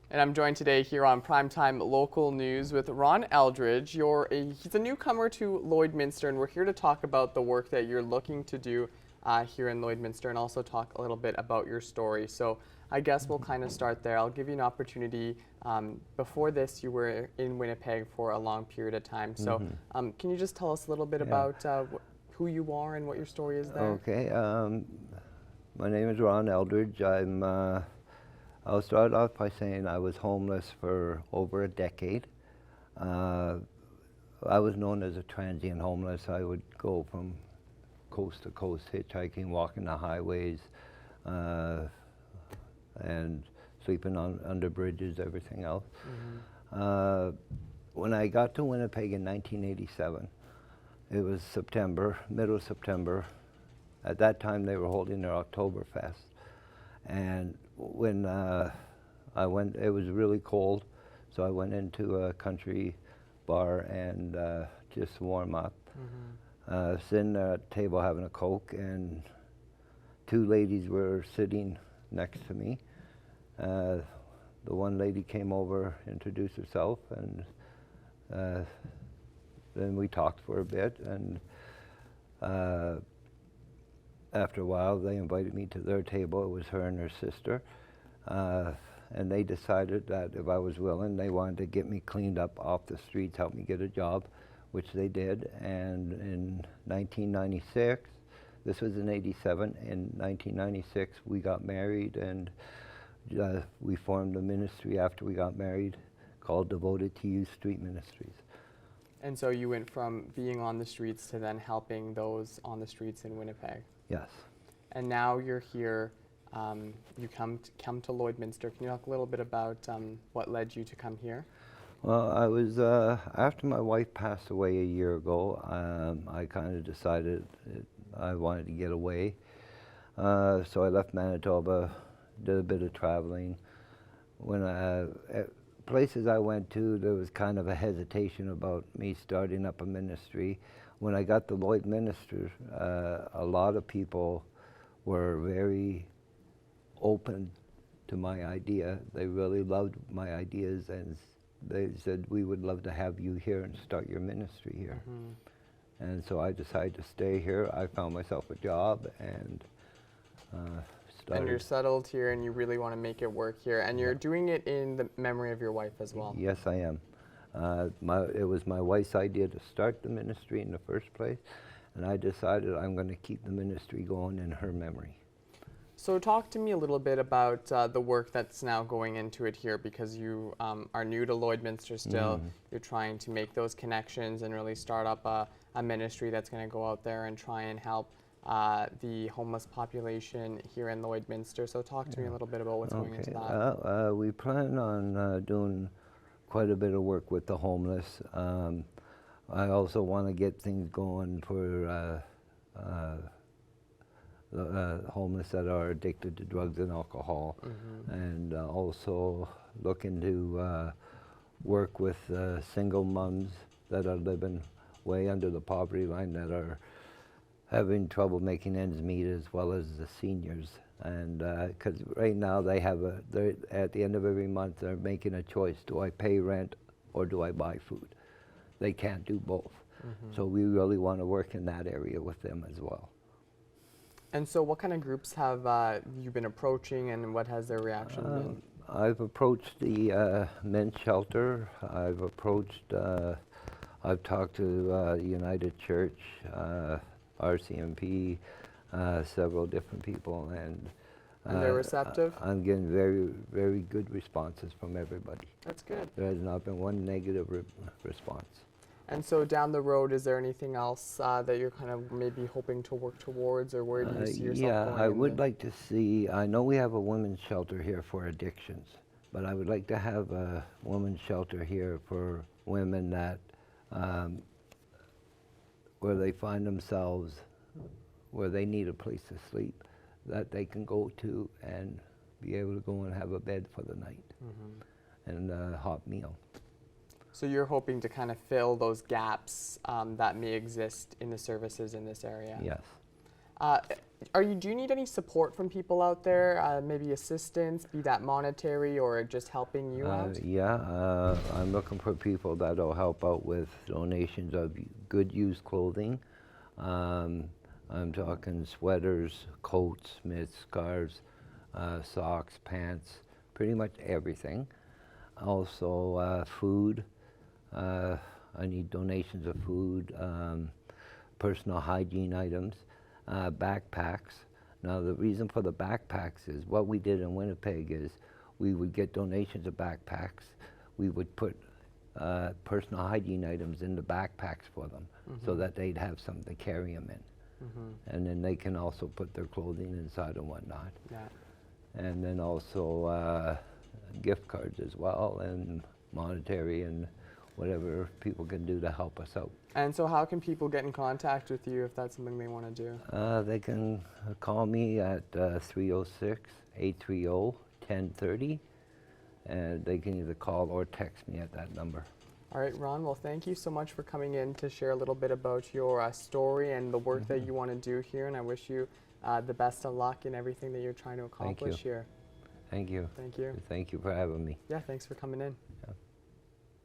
And I'm joined today here on Primetime Local News with Ron Eldridge. He's a newcomer to Lloydminster, and we're here to talk about the work that you're looking to do here in Lloydminster, and also talk a little bit about your story. So I guess we'll kind of start there. I'll give you an opportunity. Before this, you were in Winnipeg for a long period of time. So can you just tell us a little bit about who you are and what your story is there? Okay. My name is Ron Eldridge. I'll start off by saying I was homeless for over a decade. I was known as a transient homeless. I would go from coast to coast, hitchhiking, walking the highways, and sleeping under bridges, everything else. When I got to Winnipeg in 1987, it was September, middle of September. At that time, they were holding their Oktoberfest. And when I went, it was really cold, so I went into a country bar and just warm up. Sitting at a table having a Coke, and two ladies were sitting next to me. The one lady came over, introduced herself, and then we talked for a bit, and after a while they invited me to their table. It was her and her sister, and they decided that if I was willing, they wanted to get me cleaned up off the streets, help me get a job, which they did. And in 1996, this was in 87, in 1996 we got married, and we formed a ministry after we got married called Devoted to You Street Ministries. And so you went from being on the streets to then helping those on the streets in Winnipeg. Yes. And now you're here. You come to Lloydminster. Can you talk a little bit about what led you to come here? Well, I was after my wife passed away a year ago. I kind of decided I wanted to get away, so I left Manitoba, did a bit of traveling. When places I went to, there was kind of a hesitation about me starting up a ministry. When I got to Lloydminster, a lot of people were very open to my idea. They really loved my ideas, and they said, "We would love to have you here and start your ministry here." And so I decided to stay here. I found myself a job and started. And you're settled here, and you really want to make it work here, and you're doing it in the memory of your wife as well. Yes, I am. It was my wife's idea to start the ministry in the first place, and I decided I'm going to keep the ministry going in her memory. So talk to me a little bit about the work that's now going into it here, because you are new to Lloydminster still. You're trying to make those connections and really start up a ministry that's going to go out there and try and help the homeless population here in Lloydminster. So talk to me a little bit about what's going into that. We plan on doing quite a bit of work with the homeless. I also want to get things going for the homeless that are addicted to drugs and alcohol, and also looking to work with single moms that are living way under the poverty line, that are having trouble making ends meet, as well as the seniors. And because right now they're at the end of every month, they're making a choice: do I pay rent or do I buy food? They can't do both. So we really want to work in that area with them as well. And so what kind of groups have you been approaching, and what has their reaction been? I've approached the men's shelter. I've talked to United Church, RCMP, several different people, and they're receptive? I'm getting very, very good responses from everybody. That's good. There has not been one negative response. And so down the road, is there anything else that you're kind of maybe hoping to work towards, or where do you see yourself going? Yeah, I would like to see, I know we have a women's shelter here for addictions, but I would like to have a women's shelter here for women that, where they find themselves, where they need a place to sleep, that they can go to and be able to go and have a bed for the night and a hot meal. So you're hoping to kind of fill those gaps that may exist in the services in this area? Yes. Do you need any support from people out there? Maybe assistance, be that monetary or just helping you out? Yeah, I'm looking for people that'll help out with donations of good used clothing. I'm talking sweaters, coats, mitts, scarves, socks, pants, pretty much everything. Also, food. I need donations of food, personal hygiene items, backpacks. Now, the reason for the backpacks is what we did in Winnipeg is we would get donations of backpacks. We would put personal hygiene items in the backpacks for them so that they'd have something to carry them in. And then they can also put their clothing inside and whatnot. Yeah. And then also gift cards as well, and monetary and whatever people can do to help us out. And so how can people get in contact with you if that's something they want to do? They can call me at 306-830-1030, and they can either call or text me at that number. All right, Ron, well, thank you so much for coming in to share a little bit about your story and the work that you want to do here, and I wish you the best of luck in everything that you're trying to accomplish here. Thank you. Thank you. Thank you for having me. Yeah, thanks for coming in. Yeah.